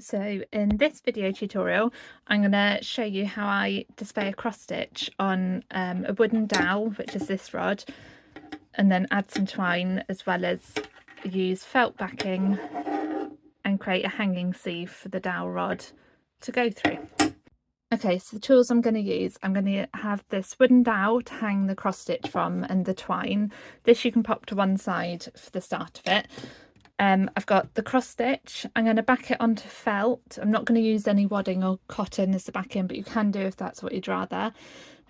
So in this video tutorial, I'm going to show you how I display a cross stitch on a wooden dowel, which is this rod, and then add some twine, as well as use felt backing and create a hanging sleeve for the dowel rod to go through. Okay, so the tools I'm going to use, I'm going to have this wooden dowel to hang the cross stitch from and the twine. This you can pop to one side for the start of it. I've got the cross stitch. I'm going to back it onto felt. I'm not going to use any wadding or cotton as the backing, but you can do if that's what you'd rather.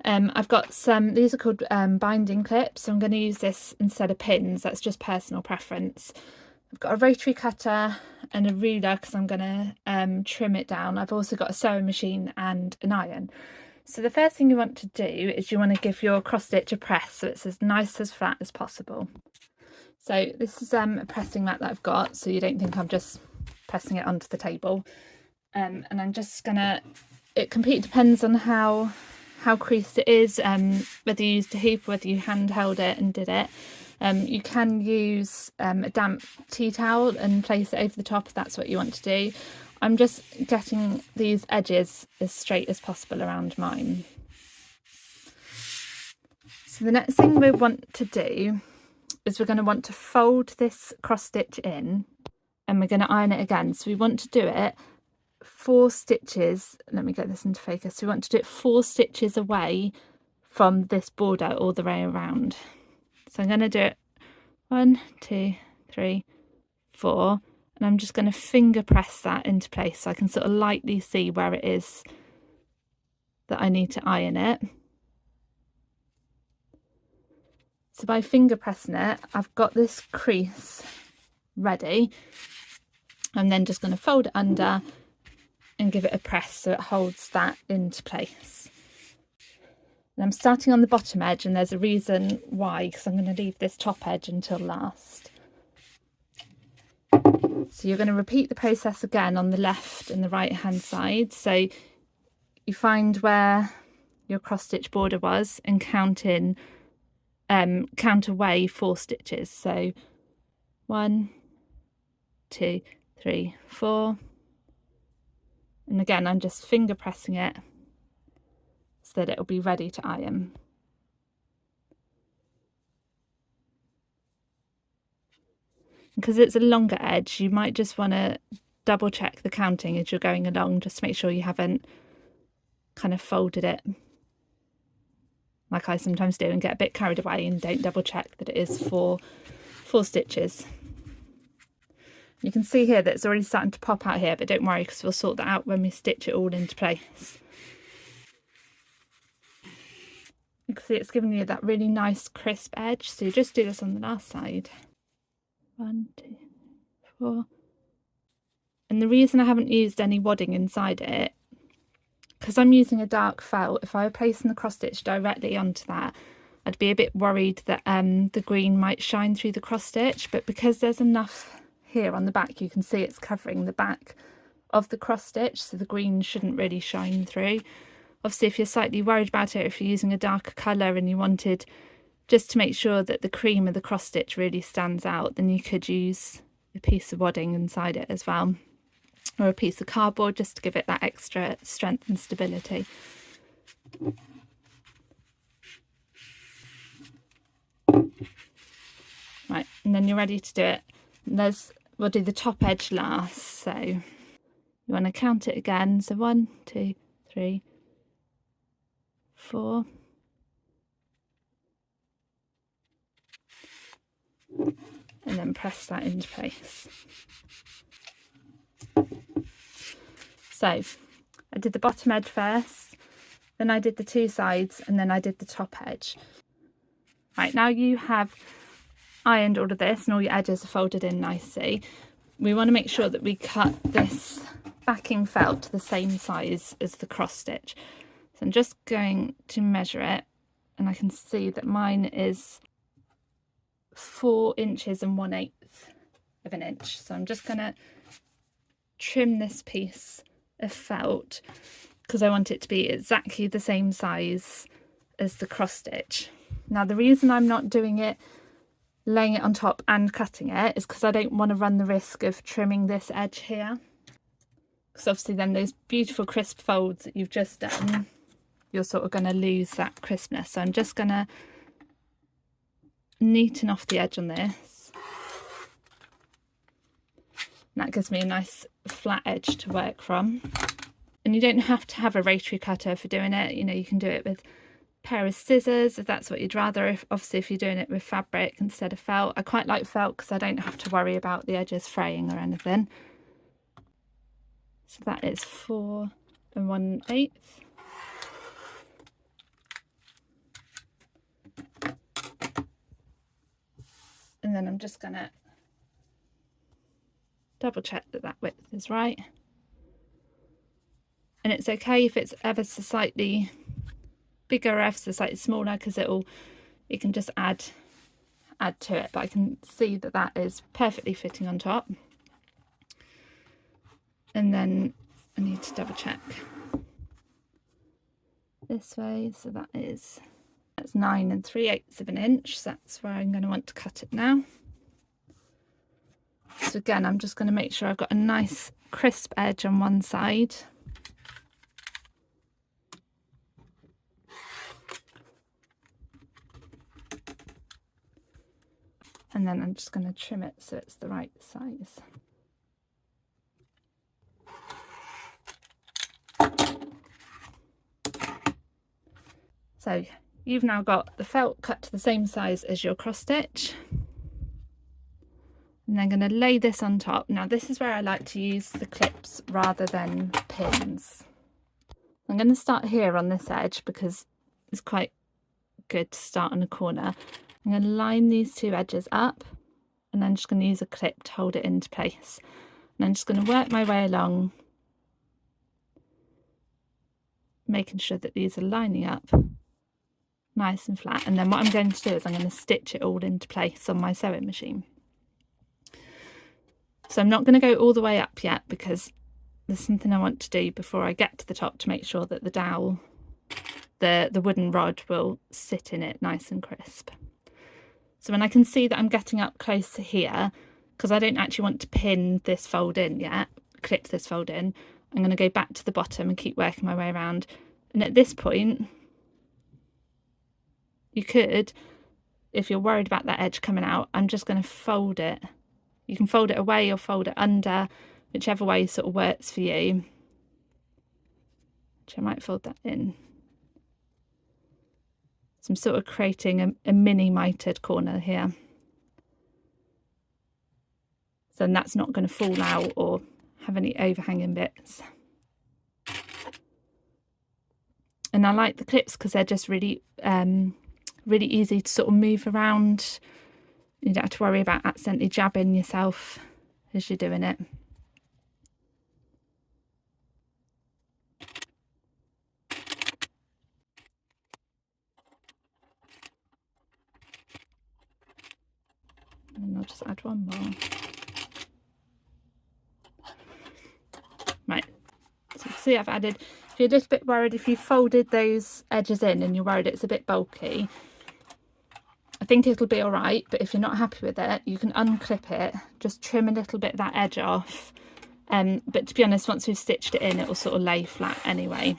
I've got some, these are called binding clips, so I'm going to use this instead of pins. That's just personal preference. I've got a rotary cutter and a ruler because I'm going to trim it down. I've also got a sewing machine and an iron. So the first thing you want to do is you want to give your cross stitch a press so it's as nice as flat as possible. So this is a pressing mat that I've got, so you don't think I'm just pressing it onto the table. And I'm just gonna, it completely depends on how creased it is, whether you used a hoop or whether you hand held it and did it. You can use a damp tea towel and place it over the top if that's what you want to do. I'm just getting these edges as straight as possible around mine. So the next thing we want to do is we're going to want to fold this cross stitch in and we're going to iron it again. So we want to do it 4 stitches. Let me get this into focus. So we want to do it 4 stitches away from this border all the way around. So I'm going to do it 1, 2, 3, 4, and I'm just going to finger press that into place so I can sort of lightly see where it is that I need to iron it. So by finger pressing it, I've got this crease ready. I'm then just going to fold it under and give it a press so it holds that into place. And I'm starting on the bottom edge, and there's a reason why, because I'm going to leave this top edge until last. So you're going to repeat the process again on the left and the right hand side. So you find where your cross stitch border was and count away 4 stitches. So 1, 2, 3, 4, and again I'm just finger pressing it so that it'll be ready to iron. Because it's a longer edge, you might just want to double check the counting as you're going along, just to make sure you haven't kind of folded it like I sometimes do and get a bit carried away and don't double check that it is 4 stitches. You can see here that it's already starting to pop out here, but don't worry because we'll sort that out when we stitch it all into place. You can see it's giving you that really nice crisp edge, so you just do this on the last side. 1, 2, 4. And the reason I haven't used any wadding inside it, because I'm using a dark felt, if I were placing the cross stitch directly onto that, I'd be a bit worried that the green might shine through the cross stitch, but because there's enough here on the back, you can see it's covering the back of the cross stitch, so the green shouldn't really shine through. Obviously, if you're slightly worried about it, if you're using a darker colour and you wanted just to make sure that the cream of the cross stitch really stands out, then you could use a piece of wadding inside it as well, or a piece of cardboard just to give it that extra strength and stability. Right, and then you're ready to do it. And we'll do the top edge last, so you want to count it again. So 1, 2, 3, 4. And then press that into place. So I did the bottom edge first, then I did the 2 sides, and then I did the top edge. Right, now you have ironed all of this and all your edges are folded in nicely. We want to make sure that we cut this backing felt to the same size as the cross stitch. So I'm just going to measure it, and I can see that mine is 4 inches and 1/8 of an inch. So I'm just going to trim this piece of felt because I want it to be exactly the same size as the cross stitch. Now the reason I'm not doing it, laying it on top and cutting it, is because I don't want to run the risk of trimming this edge here. because obviously then those beautiful crisp folds that you've just done, you're sort of going to lose that crispness. So I'm just going to neaten off the edge on this. And that gives me a nice flat edge to work from. And you don't have to have a rotary cutter for doing it. You know, you can do it with a pair of scissors if that's what you'd rather. Obviously, if you're doing it with fabric instead of felt. I quite like felt because I don't have to worry about the edges fraying or anything. So that is 4 1/8. And then I'm just going to double check that that width is right. And it's okay if it's ever so slightly bigger or ever so slightly smaller, because you can just add to it. But I can see that that is perfectly fitting on top. And then I need to double check this way. So that's 9 3/8 of an inch. So that's where I'm going to want to cut it now. So again, I'm just going to make sure I've got a nice crisp edge on one side. And then I'm just going to trim it so it's the right size. So you've now got the felt cut to the same size as your cross stitch. And then I'm going to lay this on top. Now this is where I like to use the clips rather than pins. I'm going to start here on this edge because it's quite good to start on a corner. I'm going to line these two edges up, and I'm just going to use a clip to hold it into place. And I'm just going to work my way along, making sure that these are lining up nice and flat. And then what I'm going to do is I'm going to stitch it all into place on my sewing machine. So I'm not going to go all the way up yet because there's something I want to do before I get to the top to make sure that the dowel, the wooden rod, will sit in it nice and crisp. So when I can see that I'm getting up close to here, because I don't actually want to pin this fold in yet, clip this fold in, I'm going to go back to the bottom and keep working my way around. And at this point, you could, if you're worried about that edge coming out, I'm just going to fold it. You can fold it away or fold it under, whichever way sort of works for you. Which I might fold that in. So I'm sort of creating a mini mitered corner here. So then that's not going to fall out or have any overhanging bits. And I like the clips because they're just really easy to sort of move around. You don't have to worry about accidentally jabbing yourself as you're doing it. And I'll just add one more. Right, so you see I've added, if you're a little bit worried if you folded those edges in and you're worried it's a bit bulky, I think it'll be all right, but if you're not happy with it, you can unclip it, just trim a little bit of that edge off. But to be honest, once we've stitched it in, it will sort of lay flat anyway.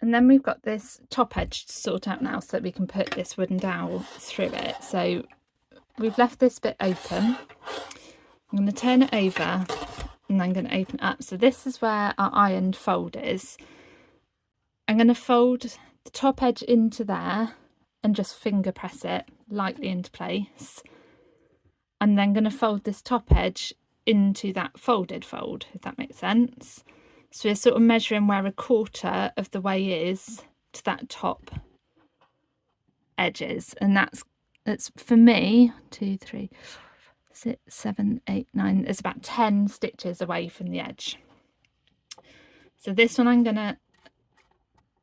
And then we've got this top edge to sort out now so that we can put this wooden dowel through it. So we've left this bit open. I'm going to turn it over and I'm going to open it up. So this is where our ironed fold is. I'm going to fold the top edge into there and just finger press it lightly into place. I'm then going to fold this top edge into that folded fold, if that makes sense. So we're sort of measuring where 1/4 of the way is to that top edges, and that's for me 2, 3, 6, 7, 8, 9. It's about 10 stitches away from the edge. So this one I'm gonna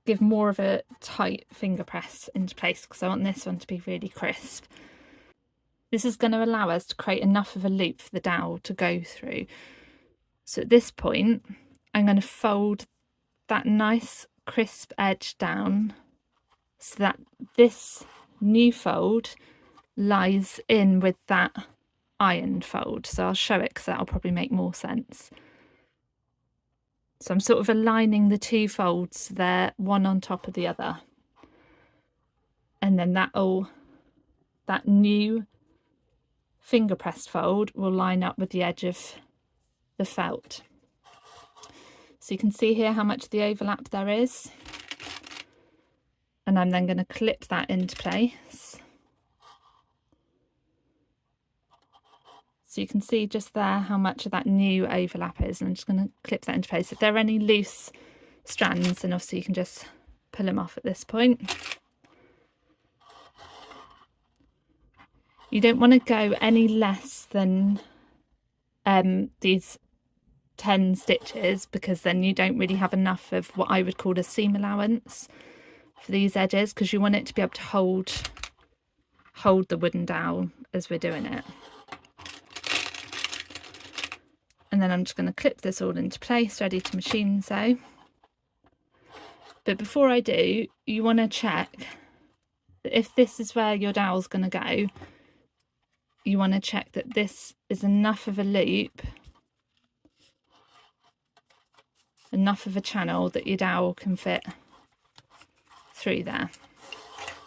give more of a tight finger press into place because I want this one to be really crisp. This is going to allow us to create enough of a loop for the dowel to go through. So at this point, I'm going to fold that nice crisp edge down so that this new fold lies in with that ironed fold. So I'll show it because that'll probably make more sense. So I'm sort of aligning the two folds so they're one on top of the other. And then that new finger pressed fold will line up with the edge of the felt. So you can see here how much of the overlap there is. And I'm then going to clip that into place. So you can see just there how much of that new overlap is. And I'm just going to clip that into place. If there are any loose strands, then obviously you can just pull them off at this point. You don't want to go any less than these 10 stitches, because then you don't really have enough of what I would call a seam allowance for these edges, because you want it to be able to hold the wooden dowel as we're doing it. And then I'm just going to clip this all into place, ready to machine sew. But before I do, you want to check that if this is where your dowel's going to go, you want to check that this is enough of a loop, enough of a channel that your dowel can fit through there.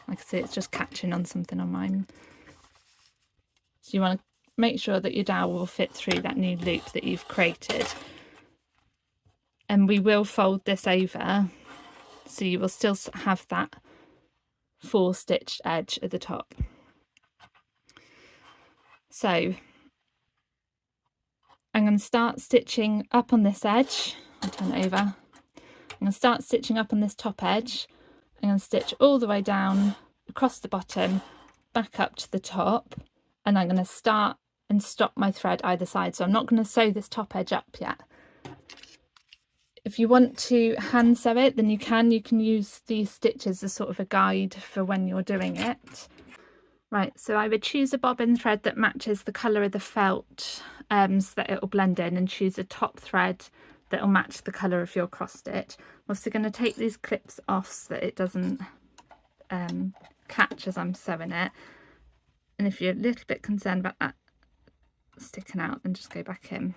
Like I say, it's just catching on something on mine. So you want to make sure that your dowel will fit through that new loop that you've created. And we will fold this over, so you will still have that 4 stitched edge at the top. So I'm going to start stitching up on this edge. I'll turn it over. I'm going to start stitching up on this top edge. I'm going to stitch all the way down across the bottom, back up to the top, and I'm going to start and stop my thread either side. So I'm not going to sew this top edge up yet. If you want to hand sew it, then you can use these stitches as sort of a guide for when you're doing it. Right, so I would choose a bobbin thread that matches the colour of the felt, so that it will blend in, and choose a top thread that will match the colour of your cross stitch. I'm also going to take these clips off so that it doesn't catch as I'm sewing it. And if you're a little bit concerned about that sticking out, then just go back in.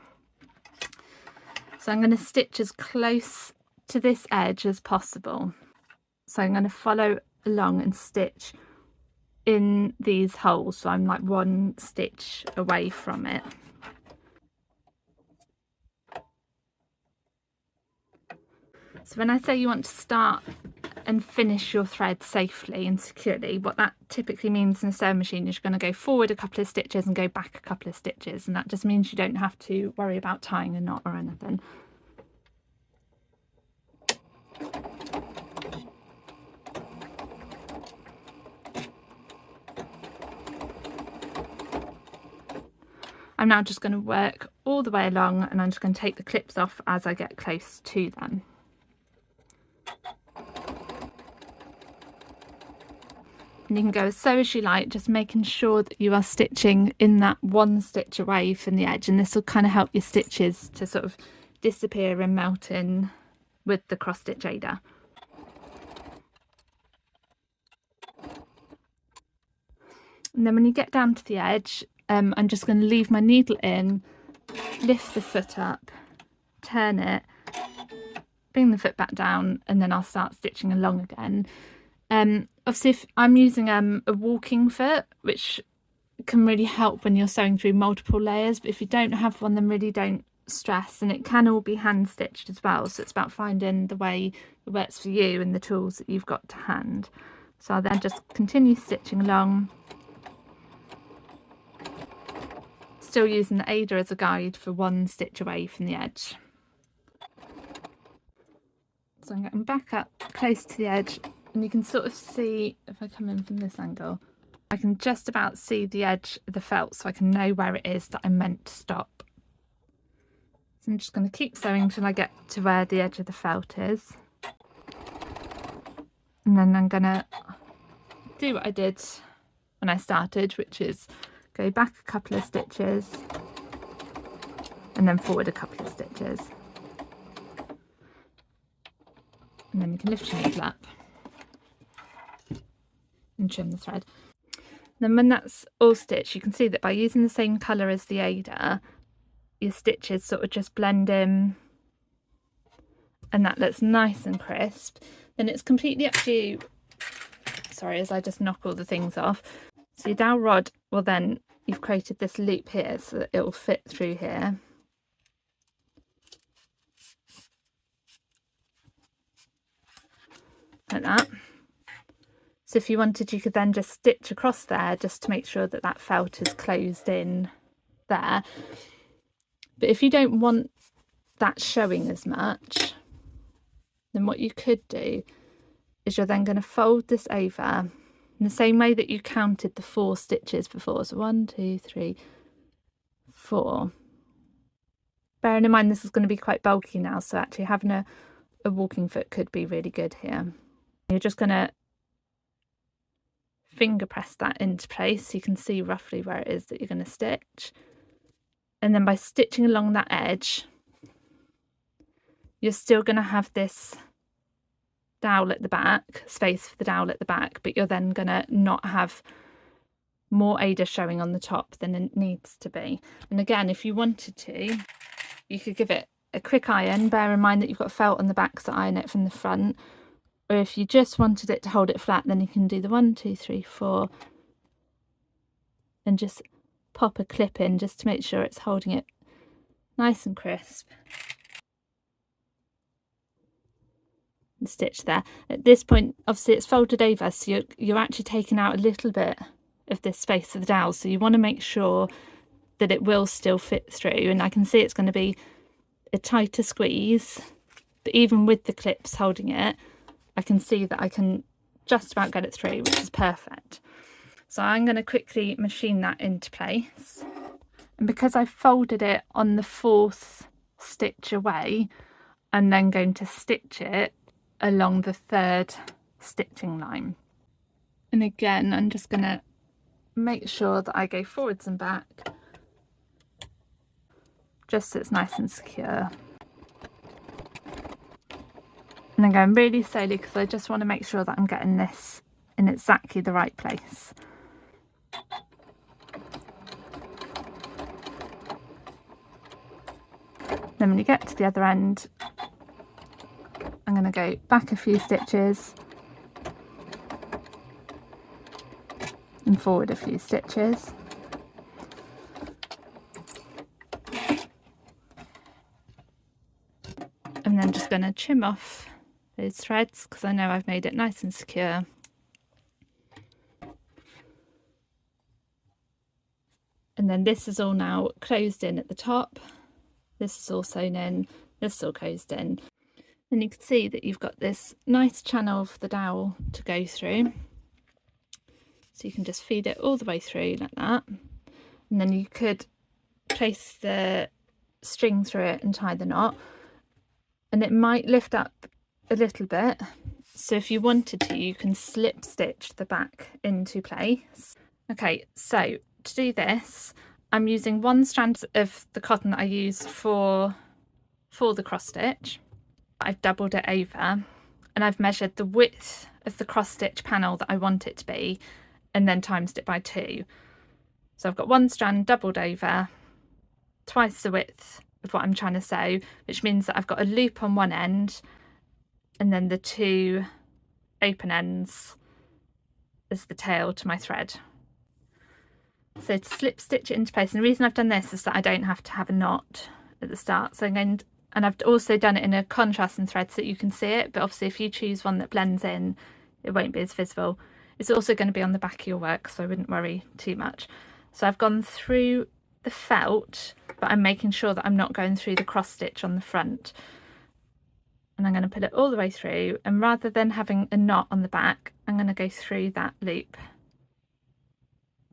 So I'm going to stitch as close to this edge as possible. So I'm going to follow along and stitch in these holes, so I'm like 1 stitch away from it. So when I say you want to start and finish your thread safely and securely, what that typically means in a sewing machine is you're going to go forward a couple of stitches and go back a couple of stitches, and that just means you don't have to worry about tying a knot or anything. I'm now just going to work all the way along, and I'm just going to take the clips off as I get close to them. And you can go as sew as you like, just making sure that you are stitching in that 1 stitch away from the edge, and this will kind of help your stitches to sort of disappear and melt in with the cross stitch aider. And then when you get down to the edge, I'm just going to leave my needle in, lift the foot up, turn it, bring the foot back down, and then I'll start stitching along again. Obviously, if I'm using a walking foot, which can really help when you're sewing through multiple layers, but if you don't have one, then really don't stress, and it can all be hand stitched as well, so it's about finding the way that works for you and the tools that you've got to hand. So I'll then just continue stitching along, still using the aider as a guide for 1 stitch away from the edge. So I'm getting back up close to the edge, and you can sort of see, if I come in from this angle, I can just about see the edge of the felt, so I can know where it is that I'm meant to stop. So I'm just going to keep sewing until I get to where the edge of the felt is, and then I'm going to do what I did when I started, which is go back a couple of stitches and then forward a couple of stitches, and then you can lift your needle up and trim the thread. Then when that's all stitched, you can see that by using the same colour as the aider, your stitches sort of just blend in and that looks nice and crisp, then it's completely up to you. Sorry, as I just knock all the things off. So your dowel rod will then, you've created this loop here so that it will fit through here. Like that. So if you wanted, you could then just stitch across there just to make sure that that felt is closed in there. But if you don't want that showing as much, then what you could do is you're then going to fold this over in the same way that you counted the 4 stitches before. So 1, 2, 3, 4. Bearing in mind this is going to be quite bulky now, so actually having a walking foot could be really good here. You're just going to finger press that into place so you can see roughly where it is that you're going to stitch. And then by stitching along that edge, you're still going to have this dowel at the back, space for the dowel at the back, but you're then going to not have more Ada showing on the top than it needs to be. And again, if you wanted to, you could give it a quick iron. Bear in mind that you've got felt on the back to iron it from the front. Or if you just wanted it to hold it flat, then you can do the 1, 2, 3, 4 and just pop a clip in just to make sure it's holding it nice and crisp. And stitch there. At this point, obviously it's folded over, so you're actually taking out a little bit of this space of the dowel, so you want to make sure that it will still fit through. And I can see it's going to be a tighter squeeze, but even with the clips holding it, I can see that I can just about get it through, which is perfect. So I'm going to quickly machine that into place. And because I folded it on the 4th stitch away, I'm then going to stitch it along the 3rd stitching line. And again, I'm just going to make sure that I go forwards and back, just so it's nice and secure. And I'm going really slowly because I just want to make sure that I'm getting this in exactly the right place. Then when you get to the other end, I'm going to go back a few stitches and forward a few stitches. And then just going to trim off those threads because I know I've made it nice and secure. And then this is all now closed in at the top. This is all sewn in, this is all closed in. And you can see that you've got this nice channel for the dowel to go through. So you can just feed it all the way through like that. And then you could place the string through it and tie the knot. And it might lift up a little bit. So if you wanted to, you can slip stitch the back into place. Okay, so to do this, I'm using 1 strand of the cotton that I use for the cross stitch. I've doubled it over and I've measured the width of the cross stitch panel that I want it to be and then timesed it by 2. So I've got 1 strand doubled over, twice the width of what I'm trying to sew, which means that I've got a loop on one end and then the 2 open ends as the tail to my thread. So to slip stitch it into place, and the reason I've done this is that I don't have to have a knot at the start. So I'm going to, and I've also done it in a contrasting thread so that you can see it, but obviously if you choose one that blends in, it won't be as visible. It's also going to be on the back of your work, so I wouldn't worry too much. So I've gone through the felt, but I'm making sure that I'm not going through the cross stitch on the front. And I'm going to put it all the way through, and rather than having a knot on the back, I'm going to go through that loop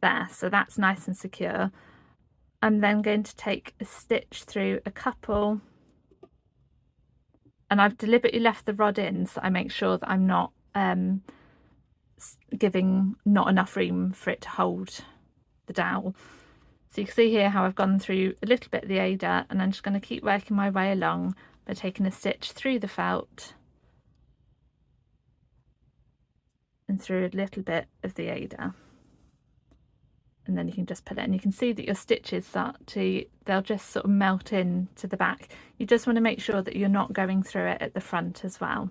there, so that's nice and secure. I'm then going to take a stitch through a couple, and I've deliberately left the rod in so I make sure that I'm not giving not enough room for it to hold the dowel. So you can see here how I've gone through a little bit of the Ada, and I'm just going to keep working my way along by taking a stitch through the felt and through a little bit of the Ada. and then you can just put it, and you can see that your stitches they'll just sort of melt in to the back. You just want to make sure that you're not going through it at the front as well.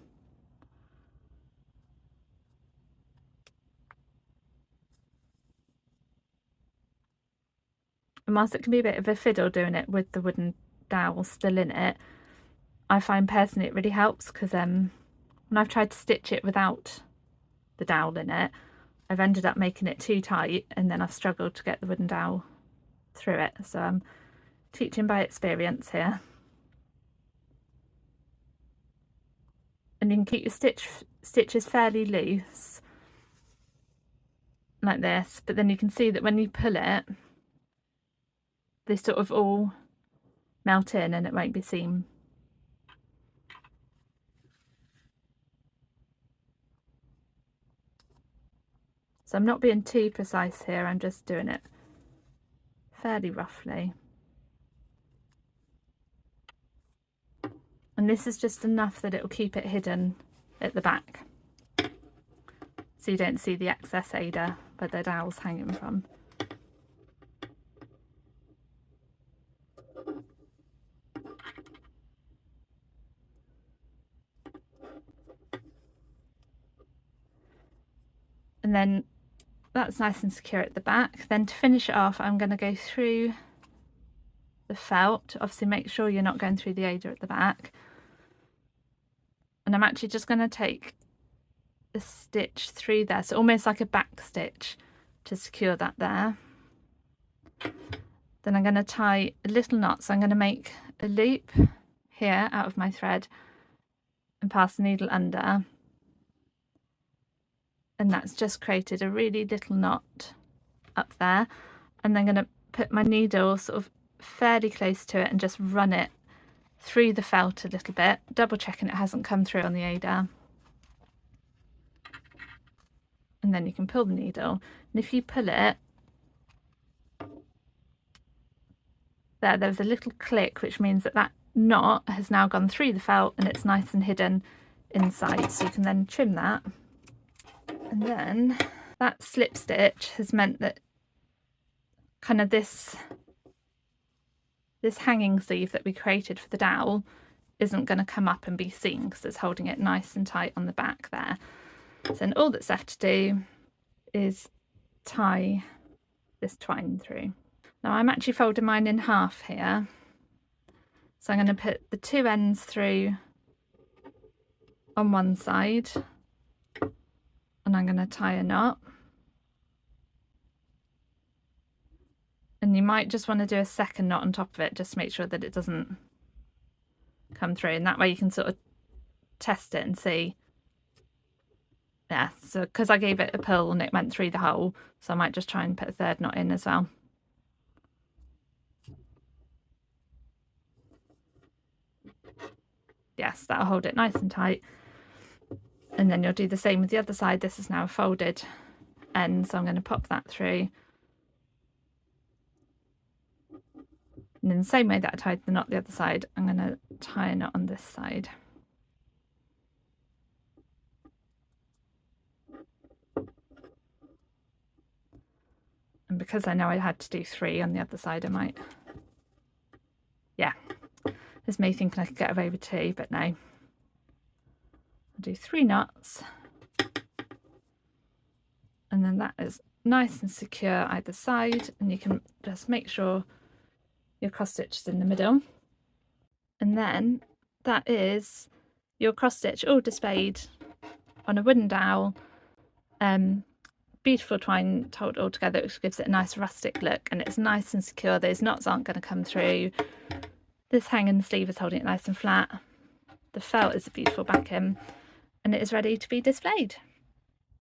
And whilst it can be a bit of a fiddle doing it with the wooden dowel still in it, I find personally it really helps, because when I've tried to stitch it without the dowel in it, I've ended up making it too tight, and then I've struggled to get the wooden dowel through it. So I'm teaching by experience here. And you can keep your stitches fairly loose like this, but then you can see that when you pull it, they sort of all melt in and it won't be seen. So I'm not being too precise here, I'm just doing it fairly roughly. And this is just enough that it will keep it hidden at the back, so you don't see the excess Ada where the dowel's hanging from. And then that's nice and secure at the back. Then to finish it off, I'm going to go through the felt. Obviously make sure you're not going through the Ada at the back. And I'm actually just going to take a stitch through there, so almost like a back stitch, to secure that there. Then I'm going to tie a little knot, so I'm going to make a loop here out of my thread and pass the needle under, and that's just created a really little knot up there. And then I'm going to put my needle sort of fairly close to it and just run it through the felt a little bit, double checking it hasn't come through on the Ada. And then you can pull the needle, and if you pull it, there's a little click, which means that that knot has now gone through the felt and it's nice and hidden inside, so you can then trim that. And then that slip stitch has meant that kind of this hanging sleeve that we created for the dowel isn't going to come up and be seen, because it's holding it nice and tight on the back there. So then all that's left to do is tie this twine through. Now I'm actually folding mine in half here, so I'm going to put the two ends through on one side, and I'm going to tie a knot. And you might just want to do a second knot on top of it, just to make sure that it doesn't come through, and that way you can sort of test it and see. Yeah, so because I gave it a pull and it went through the hole, so I might just try and put a third knot in as well. Yes, that'll hold it nice and tight. And then you'll do the same with the other side. This is now a folded end, so I'm going to pop that through. And in the same way that I tied the knot the other side, I'm going to tie a knot on this side. And because I know I had to do 3 on the other side, I might, yeah, there's me thinking I could get away with 2, but no. I'll do 3 knots, and then that is nice and secure either side, and you can just make sure your cross stitch is in the middle. And then that is your cross stitch all displayed on a wooden dowel. Beautiful twine told all together, which gives it a nice rustic look, and it's nice and secure. Those knots aren't going to come through. This hanging sleeve is holding it nice and flat. The felt is a beautiful backing, and it is ready to be displayed.